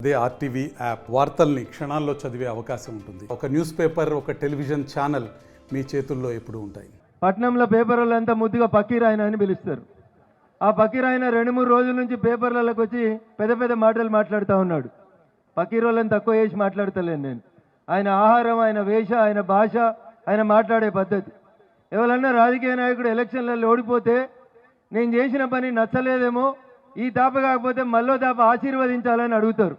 అదే RTV app వార్తల్ని క్షణాల్లో చదివే అవకాశం ఉంటుంది. ఒక న్యూస్ పేపర్, ఒక టెలివిజన్ ఛానల్ మీ చేతుల్లో ఎప్పుడూ ఉంటాయి. పట్నంలో పేపర్ వాళ్ళంతా ముద్దుగా పకీరాయన అని పిలుస్తారు. ఆ పకీరాయన 2-3 రోజుల నుంచి పేపర్లకు వచ్చి పెద్ద పెద్ద మాటలు మాట్లాడుతూ ఉన్నాడు. పకీరోళ్ళని తక్కువ చేసి మాట్లాడతలేను నేను. ఆయన ఆహారం, ఆయన వేష, ఆయన భాష, ఆయన మాట్లాడే పద్ధతి. ఎవరన్నా రాజకీయ నాయకుడు ఎలక్షన్లలో ఓడిపోతే నేను చేసిన పని నచ్చలేదేమో, ఈ తాప కాకపోతే మళ్ళీ తాప ఆశీర్వదించాలని అడుగుతారు.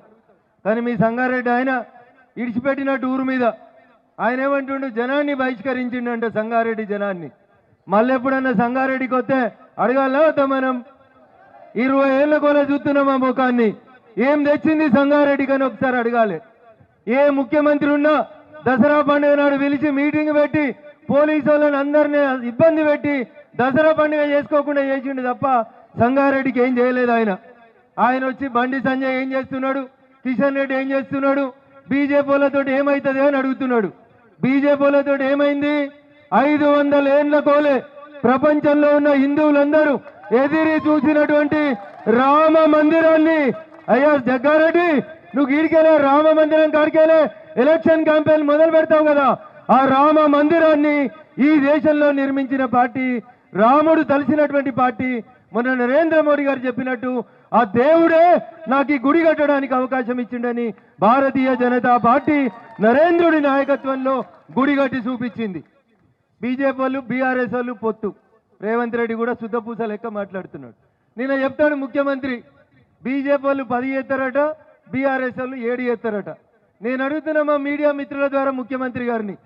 కానీ మీ సంగారెడ్డి ఆయన ఇడిచిపెట్టినట్టు ఊరు మీద ఆయన ఏమంటుండు, జనాన్ని బహిష్కరించిండంట, సంగారెడ్డి జనాన్ని. మళ్ళీ ఎప్పుడన్నా సంగారెడ్డికి వస్తే అడగాల మనం 20 ఏళ్ళ కూడా చూస్తున్నాం ఆ ముఖాన్ని. ఏం తెచ్చింది సంగారెడ్డికి అని ఒకసారి అడగాలి. ఏ ముఖ్యమంత్రి ఉన్నా దసరా పండుగ నాడు పిలిచి మీటింగ్ పెట్టి పోలీసు వాళ్ళని అందరినీ ఇబ్బంది పెట్టి దసరా పండుగ చేసుకోకుండా చేసిండు తప్ప సంగారెడ్డికి ఏం చేయలేదు ఆయన. ఆయన వచ్చి బండి సంజయ్ ఏం చేస్తున్నాడు, కిషన్ రెడ్డి ఏం చేస్తున్నాడు, బీజేపీలతో ఏమవుతుంది అని అడుగుతున్నాడు. బీజేపీలతో ఏమైంది? 500 ఏళ్ల కోలే ప్రపంచంలో ఉన్న హిందువులందరూ ఎదిరి చూసినటువంటి రామ మందిరాన్ని, అయ్యా జగ్గారెడ్డి నువ్వు గీడికెళ్ళే రామ మందిరం కాడికెళ్ళే ఎలక్షన్ క్యాంపెయిన్ మొదలు పెడతావు కదా, ఆ రామ మందిరాన్ని ఈ దేశంలో నిర్మించిన పార్టీ, రాముడు తలిసినటువంటి పార్టీ. మొన్న నరేంద్ర మోడీ గారు చెప్పినట్టు ఆ దేవుడే నాకు ఈ గుడి కట్టడానికి అవకాశం ఇచ్చిండని భారతీయ జనతా పార్టీ నరేంద్రుడి నాయకత్వంలో గుడి కట్టి చూపించింది. బీజేపీ వాళ్ళు, బీఆర్ఎస్ వాళ్ళు పొత్తు. రేవంత్ రెడ్డి కూడా శుద్ధపూస లెక్క మాట్లాడుతున్నాడు. నిన్న చెప్తాడు ముఖ్యమంత్రి, బీజేపీ వాళ్ళు 10 చేస్తారట, బీఆర్ఎస్ వాళ్ళు 7 చేస్తారట. నేను అడుగుతున్నా మా మీడియా మిత్రుల ద్వారా ముఖ్యమంత్రి గారిని,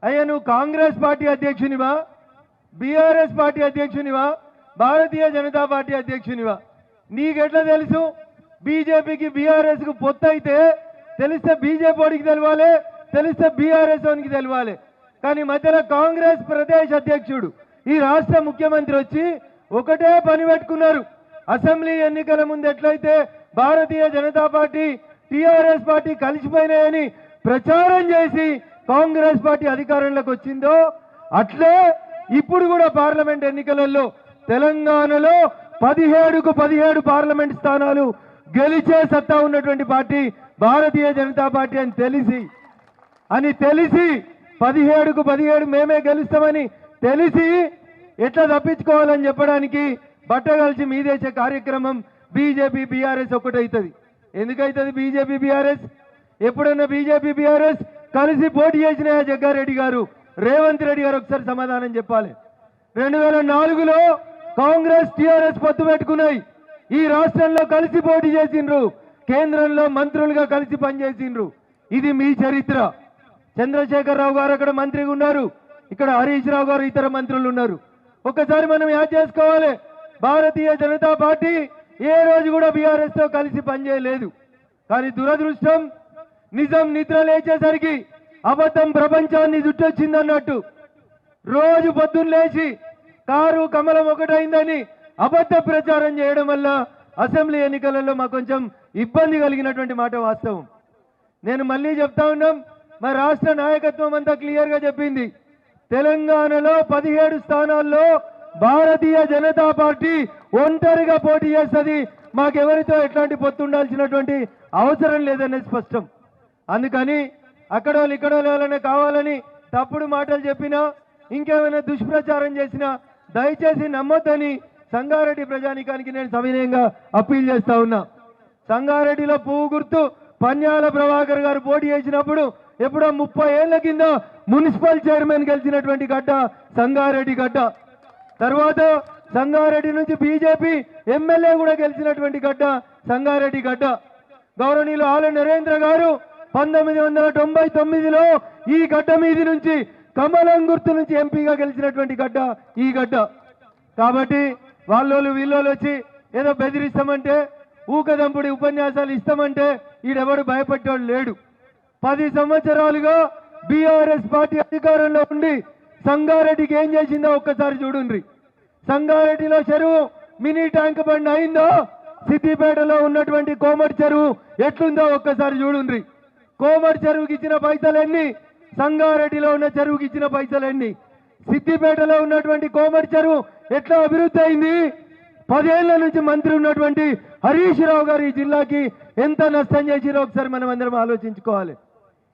అయ్యా నువ్వు Congress party అధ్యక్షునివా, BRS party అధ్యక్షునివా, Bharatiya Janata party అధ్యక్షునివా? నీకెట్లా తెలుసు? బీజేపీకి బీఆర్ఎస్కు పొత్తు అయితే తెలిస్తే బీజేపీ వాడికి తెలవాలి, తెలిస్తే బీఆర్ఎస్ వానికి తెలవాలి. కానీ మధ్యలో కాంగ్రెస్ ప్రదేశ్ అధ్యక్షుడు, ఈ రాష్ట్ర ముఖ్యమంత్రి వచ్చి ఒకటే పని పెట్టుకున్నారు. అసెంబ్లీ ఎన్నికల ముందు ఎట్లయితే Bharatiya Janata party, TRS party కలిసిపోయినాయని ప్రచారం చేసి కాంగ్రెస్ పార్టీ అధికారంలోకి వచ్చిందో, అట్లే ఇప్పుడు కూడా పార్లమెంట్ ఎన్నికలలో తెలంగాణలో 17కు 17 పార్లమెంట్ స్థానాలు గెలిచే సత్తా ఉన్నటువంటి పార్టీ భారతీయ జనతా పార్టీ అని తెలిసి 17కు 17 మేమే గెలుస్తామని తెలిసి ఎట్లా తప్పించుకోవాలని చెప్పడానికి బట్టగలిసి మీదేసే కార్యక్రమం బీజేపీ బీఆర్ఎస్ ఒకటవుతుంది. ఎందుకైతుంది బీజేపీ బీఆర్ఎస్? ఎప్పుడన్నా బీజేపీ బీఆర్ఎస్ కలిసి పోటీ చేసిన జగ్గారెడ్డి గారు, రేవంత్ రెడ్డి గారు ఒకసారి సమాధానం చెప్పాలి. 2004లో కాంగ్రెస్ టీఆర్ఎస్ పొత్తు పెట్టుకున్నాయి. ఈ రాష్ట్రంలో కలిసి పోటీ చేసిండ్రు, కేంద్రంలో మంత్రులుగా కలిసి పనిచేసిండ్రు. ఇది మీ చరిత్ర. చంద్రశేఖరరావు గారు అక్కడ మంత్రిగా ఉన్నారు, ఇక్కడ హరీష్ రావు గారు ఇతర మంత్రులు ఉన్నారు. ఒక్కసారి మనం యాద్ చేసుకోవాలి, భారతీయ జనతా పార్టీ ఏ రోజు కూడా బీఆర్ఎస్ తో కలిసి పనిచేయలేదు. కానీ దురదృష్టం, నిజం నిద్ర లేచేసరికి అబద్ధం ప్రపంచాన్ని చుట్టొచ్చిందన్నట్టు రోజు పొద్దున్న లేచి కారు కమలం ఒకటైందని అబద్ధ ప్రచారం చేయడం వల్ల అసెంబ్లీ ఎన్నికలలో మాకు కొంచెం ఇబ్బంది కలిగినటువంటి మాట వాస్తవం. నేను మళ్ళీ చెప్తా ఉన్నాం, మా రాష్ట్ర నాయకత్వం అంతా క్లియర్గా చెప్పింది, తెలంగాణలో 17 స్థానాల్లో భారతీయ జనతా పార్టీ ఒంటరిగా పోటీ చేస్తుంది, మాకెవరితో ఎట్లాంటి పొత్తు ఉండాల్సినటువంటి అవసరం లేదనేది స్పష్టం. అందుకని అక్కడ వాళ్ళు ఇక్కడ వాళ్ళనే కావాలని తప్పుడు మాటలు చెప్పినా, ఇంకేమైనా దుష్ప్రచారం చేసినా దయచేసి నమ్మొద్దని సంగారెడ్డి ప్రజానికానికి నేను సవినయంగా అప్పీల్ చేస్తా ఉన్నా. సంగారెడ్డిలో పువ్వు గుర్తు పన్యాల ప్రభాకర్ గారు పోటీ చేసినప్పుడు ఎప్పుడో 30 ఏళ్ల కింద మున్సిపల్ చైర్మన్ గెలిచినటువంటి గడ్డ సంగారెడ్డి గడ్డ. తర్వాత సంగారెడ్డి నుంచి బీజేపీ ఎమ్మెల్యే కూడా గెలిచినటువంటి గడ్డ సంగారెడ్డి గడ్డ. గౌరవనీయులు ఆల నరేంద్ర గారు 1999లో ఈ గడ్డ మీది నుంచి కమలం గుర్తు నుంచి ఎంపీగా గెలిచినటువంటి గడ్డ ఈ గడ్డ. కాబట్టి వాళ్ళోళ్ళు వీళ్ళోళ్ళు వచ్చి ఏదో బెదిరిస్తామంటే, ఊకదంపుడి ఉపన్యాసాలు ఇస్తామంటే ఈడెవడు భయపడ్డాడు లేడు. 10 సంవత్సరాలుగా బీఆర్ఎస్ పార్టీ అధికారంలో ఉండి సంగారెడ్డికి ఏం చేసిందో ఒక్కసారి చూడండి. సంగారెడ్డిలో చెరువు మినీ ట్యాంక్ బండ్ అయిందో, సిద్దిపేటలో ఉన్నటువంటి కోమటి చెరువు ఎట్లుందో ఒక్కసారి చూడండి. కోమటి చెరువుకి ఇచ్చిన పైసలు ఎన్ని, సంగారెడ్డిలో ఉన్న చెరువుకి ఇచ్చిన పైసలు ఎన్ని, సిద్దిపేటలో ఉన్నటువంటి కోమటి చెరువు ఎట్లా అభివృద్ధి అయింది, 10 ఏళ్ల నుంచి మంత్రి ఉన్నటువంటి హరీష్ రావు గారు ఈ జిల్లాకి ఎంత నష్టం చేసిరో ఒకసారి మనం అందరం ఆలోచించుకోవాలి.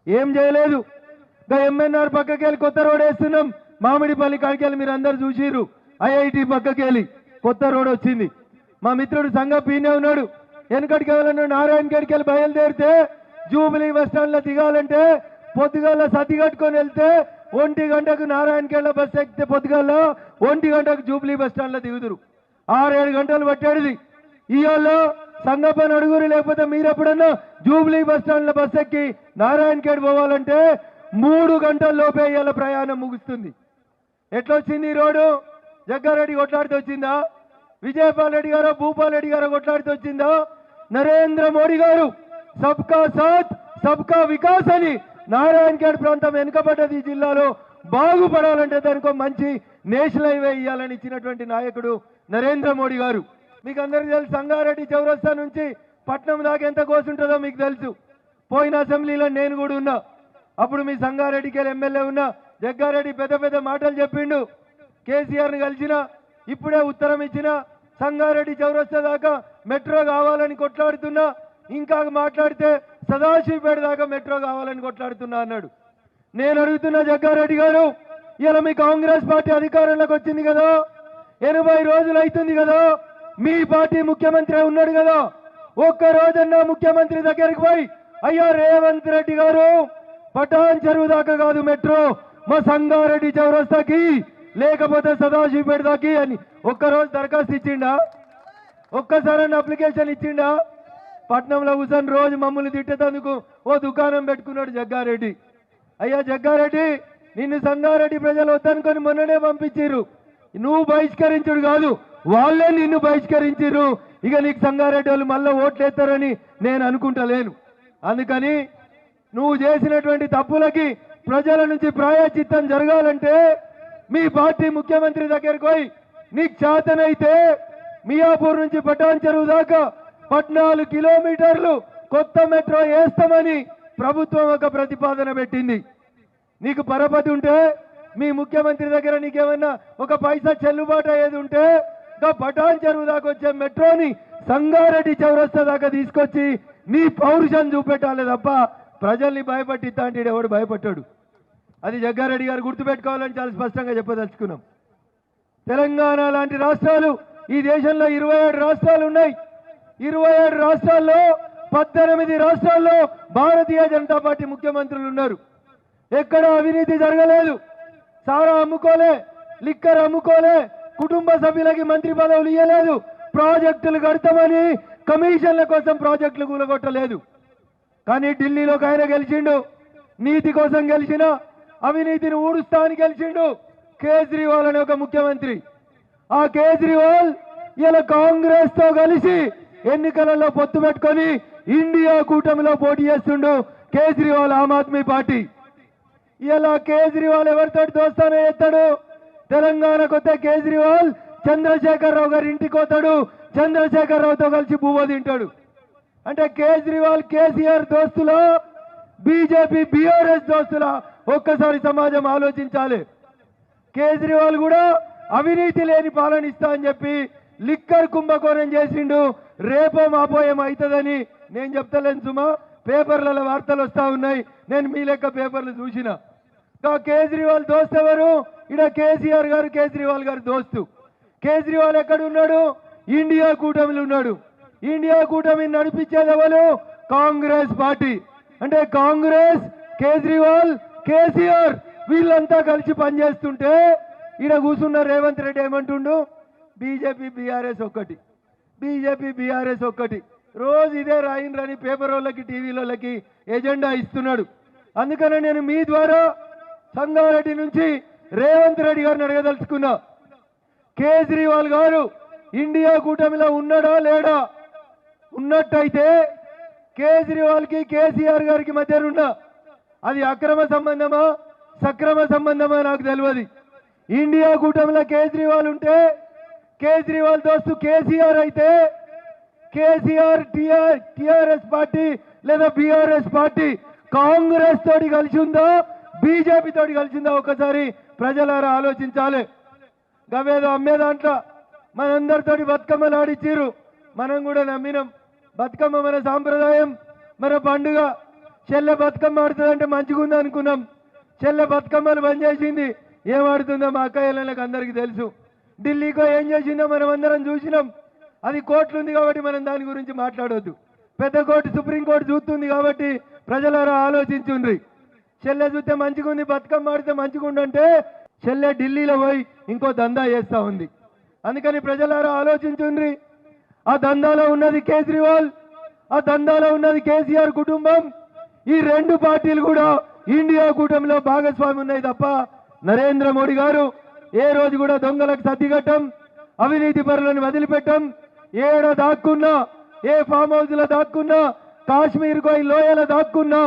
ఏం చేయలేదు. ఇంకా ఎంఎన్ఆర్ పక్కకెళ్ళి కొత్త రోడ్ వేస్తున్నాం. మామిడిపల్లి కాడికెళ్ళి మీరు అందరు చూసిరు. ఐఐటి పక్కకెళ్ళి కొత్త రోడ్ వచ్చింది. మా మిత్రుడు సంఘ పీనే ఉన్నాడు. వెనకటికి వెళ్ళిన నారాయణ గడికి వెళ్ళి బయలుదేరితే జూబిలీ బస్ స్టాండ్లో దిగాలంటే పొద్దుగాల సతి కట్టుకొని వెళ్తే 1 గంటకు నారాయణకేళ్ళ బస్ ఎక్కితే పొద్దుగాల 1 గంటకు జూబిలీ బస్ స్టాండ్లో దిగుదురు. 6-7 గంటలు పట్టాడుది. ఇవాళ సంగపని అడుగురు, లేకపోతే మీరు ఎప్పుడన్నా జూబిలీ బస్ స్టాండ్లో బస్ ఎక్కి నారాయణఖేడ్ పోవాలంటే 3 గంటల లోపే ఇవాళ ప్రయాణం ముగుస్తుంది. ఎట్లా వచ్చింది ఈ రోడ్డు? జగ్గారెడ్డి కొట్లాడితే వచ్చిందా? విజయపాల్ రెడ్డి గారో భూపాల్ రెడ్డి గారో కొట్లాడితే వచ్చిందా? నరేంద్ర మోడీ గారు సబ్కా సాత్ సబ్కా వికాస్ అని నారాయణఖేడ్ ప్రాంతం వెనుకబడ్డది ఈ జిల్లాలో బాగుపడాలంటే దానికి మంచి నేషనల్ హైవే ఇవ్వాలని ఇచ్చినటువంటి నాయకుడు నరేంద్ర మోడీ గారు. మీకు అందరికీ తెలుసు, సంగారెడ్డి చౌరస్తా నుంచి పట్నం దాకా ఎంత కోసుంటుందో మీకు తెలుసు. పోయిన అసెంబ్లీలో నేను కూడా ఉన్నా. అప్పుడు మీ సంగారెడ్డికి వెళ్ళి ఎమ్మెల్యే ఉన్నా. జగ్గారెడ్డి పెద్ద పెద్ద మాటలు చెప్పిండు. కేసీఆర్ని కలిసిన, ఇప్పుడే ఉత్తరం ఇచ్చిన, సంగారెడ్డి చౌరస్తా దాకా మెట్రో కావాలని కొట్లాడుతున్నా, ఇంకా మాట్లాడితే సదాశివపేట దాకా మెట్రో కావాలని కొట్లాడుతున్నా అన్నాడు. నేను అడుగుతున్నా జగ్గారెడ్డి గారు, ఇలా మీ కాంగ్రెస్ పార్టీ అధికారంలోకి వచ్చింది కదా, 80 రోజులు అవుతుంది కదా, మీ పార్టీ ముఖ్యమంత్రి ఉన్నాడు కదా, ఒక్క రోజన్నా ముఖ్యమంత్రి దగ్గరికి పోయి అయ్యా రేవంత్ రెడ్డి గారు పటాన్ చెరువు దాకా కాదు మెట్రో, మా సంగారెడ్డి చౌరస్తాకి లేకపోతే సదాశివపేట దాకి అని ఒక్కరోజు దరఖాస్తు ఇచ్చిండా? ఒక్కసారి అప్లికేషన్ ఇచ్చిండా? పట్నంలో కూర్చొని రోజు మమ్మల్ని తిట్టేందుకు ఓ దుకాణం పెట్టుకున్నాడు జగ్గారెడ్డి. అయ్యా జగ్గారెడ్డి, నిన్ను సంగారెడ్డి ప్రజలు వద్దనుకొని మొన్ననే పంపించారు. నువ్వు బహిష్కరించుడు కాదు, వాళ్ళే నిన్ను బహిష్కరించారు. ఇక నీకు సంగారెడ్డి వాళ్ళు మళ్ళీ ఓట్లేస్తారని నేను అనుకుంటలేను. అందుకని నువ్వు చేసినటువంటి తప్పులకి ప్రజల నుంచి ప్రాయశ్చిత్తం జరగాలంటే మీ పార్టీ ముఖ్యమంత్రి దగ్గరికి పోయి నీకు చేతనైతే మియాపూర్ నుంచి పటాన్ చెరువు దాకా 14 కిలోమీటర్లు కొత్త మెట్రో వేస్తామని ప్రభుత్వం ఒక ప్రతిపాదన పెట్టింది. నీకు పరపతి ఉంటే మీ ముఖ్యమంత్రి దగ్గర నీకేమన్నా ఒక పైసా చెల్లుబాటు అయ్యేది ఉంటే పటాన్ చెరువు దాకా వచ్చే మెట్రోని సంగారెడ్డి చౌరస్తా దాకా తీసుకొచ్చి నీ పౌరుషం చూపెట్టాలి తప్ప ప్రజల్ని భయపట్టిస్తా అంటే ఎవడు భయపడ్డాడు. అది జగ్గారెడ్డి గారు గుర్తుపెట్టుకోవాలని చాలా స్పష్టంగా చెప్పదలుచుకున్నాం. తెలంగాణ లాంటి రాష్ట్రాలు ఈ దేశంలో 27 రాష్ట్రాలు ఉన్నాయి. 27 రాష్ట్రాల్లో 18 రాష్ట్రాల్లో భారతీయ జనతా పార్టీ ముఖ్యమంత్రులు ఉన్నారు. ఎక్కడ అవినీతి జరగలేదు. సారా అమ్ముకోలే, లిక్కర్ అమ్ముకోలే, కుటుంబ సభ్యులకి మంత్రి పదవులు ఇవ్వలేదు, ప్రాజెక్టులు కడతామని కమిషన్ల కోసం ప్రాజెక్టులు కూలగొట్టలేదు. కానీ ఢిల్లీలో ఆయన గెలిచిండు, నీతి కోసం గెలిచిన, అవినీతిని ఊడుస్తా అని గెలిచిండు కేజ్రీవాల్ అనే ఒక ముఖ్యమంత్రి. ఆ కేజ్రీవాల్ ఇలా కాంగ్రెస్ తో కలిసి ఎన్నికలలో పొత్తు పెట్టుకొని ఇండియా కూటమిలో పోటీ చేస్తుండు కేజ్రీవాల్, ఆమ్ ఆద్మీ పార్టీ. ఇలా కేజ్రీవాల్ ఎవరితో దోస్తానే ఎత్తాడు? తెలంగాణకు వస్తే కేజ్రీవాల్ చంద్రశేఖరరావు గారి ఇంటికి పోతాడు, చంద్రశేఖరరావుతో కలిసి బువ్వ తింటాడు. అంటే కేజ్రీవాల్ కేసీఆర్ దోస్తులా, బీజేపీ బీఆర్ఎస్ దోస్తులా? ఒక్కసారి సమాజం ఆలోచించాలి. కేజ్రీవాల్ కూడా అవినీతి లేని పాలన ఇస్తా అని చెప్పి లిక్కర్ కుంభకోణం చేసిండు. రేపో మాపోయం అవుతుందని నేను చెప్తలేను సుమా, పేపర్లలో వార్తలు వస్తా ఉన్నాయి. నేను మీ లెక్క పేపర్లు చూసిన. కేజ్రీవాల్ దోస్తు ఎవరు? ఇక్కడ కేసీఆర్ గారు కేజ్రీవాల్ గారు దోస్తు. కేజ్రీవాల్ ఎక్కడ ఉన్నాడు? ఇండియా కూటమిలో ఉన్నాడు. ఇండియా కూటమిని నడిపించేది ఎవరు? కాంగ్రెస్ పార్టీ. అంటే కాంగ్రెస్, కేజ్రీవాల్, కేసీఆర్ వీళ్ళంతా కలిసి పనిచేస్తుంటే ఈడ కూర్చున్న రేవంత్ రెడ్డి ఏమంటుండు? బీజేపీ బీఆర్ఎస్ ఒక్కటి, బీజేపీ బీఆర్ఎస్ ఒక్కటి. రోజు ఇదే రాయినరని పేపర్ వాళ్ళకి, టీవీలకి ఎజెండా ఇస్తున్నాడు. అందుకనే నేను మీ ద్వారా సంగారెడ్డి నుంచి రేవంత్ రెడ్డి గారిని అడగదలుచుకున్నా, కేజ్రీవాల్ గారు ఇండియా కూటమిలో ఉన్నాడా లేడా? ఉన్నట్టయితే కేజ్రీవాల్కి కేసీఆర్ గారికి మధ్యనున్న అది అక్రమ సంబంధమా సక్రమ సంబంధమా నాకు తెలియదు. ఇండియా కూటమిలో కేజ్రీవాల్ ఉంటే కేజ్రీవాల్ దోస్తు కేసీఆర్ అయితే కేసీఆర్ టిఆర్ఎస్ పార్టీ లేదా బీఆర్ఎస్ పార్టీ కాంగ్రెస్ తోటి కలిసి ఉందా, బీజేపీ తోటి కలిసిందా? ఒకసారి ప్రజలారా ఆలోచించాలి. గవేదో అమ్మే దాంట్లో మనందరితోటి బతుకమ్మలు ఆడిచ్చిర్రు, మనం కూడా నమ్మినాం. బతుకమ్మ మన సాంప్రదాయం, మన పండుగ. చెల్లె బతుకమ్మ ఆడుతుందంటే మంచిగా ఉంది అనుకున్నాం. చెల్లె బతుకమ్మలు బంద్ చేసింది. ఏం ఆడుతుందో మా అక్కయ్యలకు అందరికీ తెలుసు. ఢిల్లీకో ఏం చేసిందో మనం అందరం చూసినాం. అది కోర్టులు ఉంది కాబట్టి మనం దాని గురించి మాట్లాడొద్దు. పెద్ద కోర్టు సుప్రీంకోర్టు చూస్తుంది కాబట్టి ప్రజలారా ఆలోచించుండ్రి. చెల్లె చూస్తే మంచిగా ఉంది, బతుకమ్మ ఆడితే మంచిగా ఉండంటే చెల్లె ఢిల్లీలో పోయి ఇంకో దందా చేస్తూ ఉంది. అందుకని ప్రజలారా ఆలోచించుండ్రి. ఆ దందాలో ఉన్నది కేజ్రీవాల్, ఆ దందాలో ఉన్నది కేసీఆర్ కుటుంబం. ఈ రెండు పార్టీలు కూడా ఇండియా కూటమిలో భాగస్వామి ఉన్నాయి తప్ప నరేంద్ర మోడీ గారు ఏ రోజు కూడా దొంగలకు సర్దిగట్టం, అవినీతి పరులను వదిలిపెట్టం. ఏడ దాక్కున్నా, ఏ ఫామ్ హౌస్ లో దాక్కున్నా, కాశ్మీర్ కోయి లోయలో దాక్కున్నా,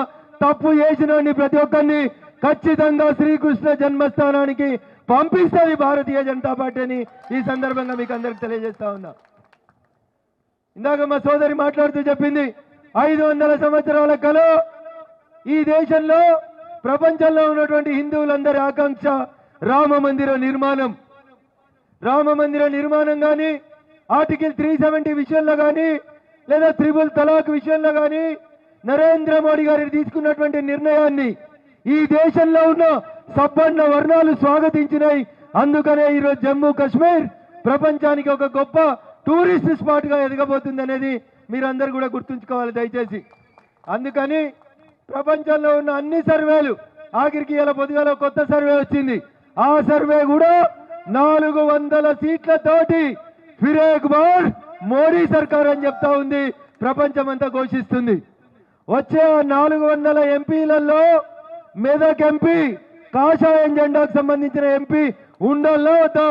తప్పు చేసిన ప్రతి ఒక్కరిని ఖచ్చితంగా శ్రీకృష్ణ జన్మస్థానానికి పంపిస్తుంది భారతీయ జనతా పార్టీ అని ఈ సందర్భంగా మీకు అందరికి తెలియజేస్తా ఉన్నా. ఇందాక మా సోదరి మాట్లాడుతూ చెప్పింది 500 సంవత్సరాల కల ఈ దేశంలో ప్రపంచంలో ఉన్నటువంటి హిందువులందరి ఆకాంక్ష రామ మందిర నిర్మాణం. రామ మందిర నిర్మాణం కానీ, ఆర్టికల్ 370 విషయంలో కానీ, లేదా త్రిబుల్ తలాక్ విషయంలో కానీ నరేంద్ర మోడీ గారు తీసుకున్నటువంటి నిర్ణయాన్ని ఈ దేశంలో ఉన్న సబ్బన్న వర్ణాలు స్వాగతించినాయి. అందుకనే ఈరోజు జమ్మూ కాశ్మీర్ ప్రపంచానికి ఒక గొప్ప టూరిస్ట్ స్పాట్ గా ఎదగబోతుంది అనేది మీరందరూ కూడా గుర్తుంచుకోవాలి దయచేసి. అందుకని ప్రపంచంలో ఉన్న అన్ని సర్వేలు ఆఖరికి ఇలా పొద్దుగాల కొత్త సర్వే వచ్చింది. ఆ సర్వే కూడా 400 సీట్లతోటి ఫిర్ ఏక్ బార్ మోడీ సర్కార్ అని చెప్తా ఉంది, ప్రపంచమంతా ఘోషిస్తుంది. వచ్చే 400 ఎంపీలలో మెదక్ ఎంపీ కాషాయం జెండాకు సంబంధించిన ఎంపీ ఉండాలో వద్దా?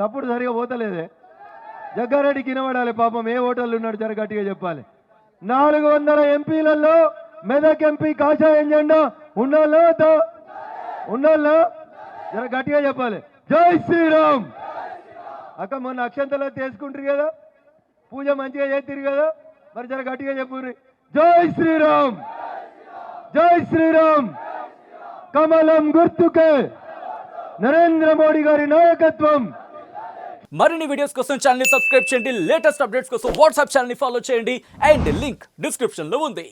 తప్పుడు సరిగా పోతలేదే. జగ్గారెడ్డి కినబడాలి పాపం, ఏ ఓటర్లు ఉన్నాడు జర గట్టిగా చెప్పాలి. 400 ఎంపీలలో మెదక్ ఎంపీ కాషాయం జెండా ఉండాలో జర గట్టిగా చెప్పాలి. జై శ్రీరామ్. అక్క మొన్న అక్షంతలో తీసుకుంటారు కదా, పూజ మంచిగా చేస్తారు కదా, మరి జర గట్టిగా చెప్పుర్రి. జై శ్రీరామ్, జై శ్రీరామ్. కమలం గుర్తుకే నరేంద్ర మోడీ గారి నాయకత్వం. మరిన్ని వీడియోస్ కోసం ఛానల్ ని సబ్స్క్రైబ్ చేయండి. లేటెస్ట్ అప్డేట్స్ కోసం వాట్సాప్ ఛానల్ ని ఫాలో చేయండి. అండ్ లింక్ డిస్క్రిప్షన్ లో ఉంది.